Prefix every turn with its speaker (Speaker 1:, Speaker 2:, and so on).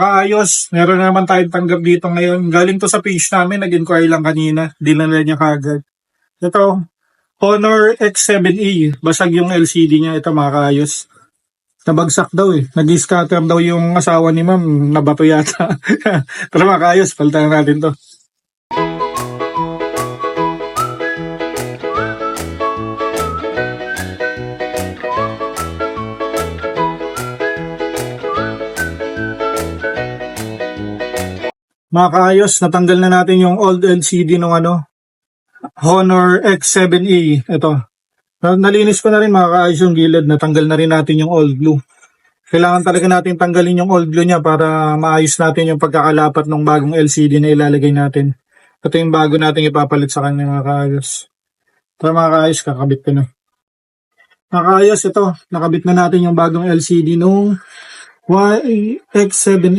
Speaker 1: Makaayos, meron na naman tayong tanggap dito ngayon. Galing to sa page namin, nag-inquire lang kanina. Dinala niya kagad. Ito, Honor X7E. Basag yung LCD niya. Ito makaayos. Nabagsak daw eh. Nag-scatter daw yung asawa ni ma'am. Nabato yata. Pero makaayos, palitan natin to. Mga kaayos, natanggal na natin yung old LCD ng Honor X7E. Ito. Nalinis ko na rin mga kaayos yung gilid. Natanggal na rin natin yung old glue. Kailangan talaga natin tanggalin yung old glue niya para maayos natin yung pagkakalapat ng bagong LCD na ilalagay natin. Ito yung bago natin ipapalit sa kanya mga kaayos. Ito mga kaayos, kakabit ko na. Mga kaayos, ito. Nakabit na natin yung bagong LCD nung X7E.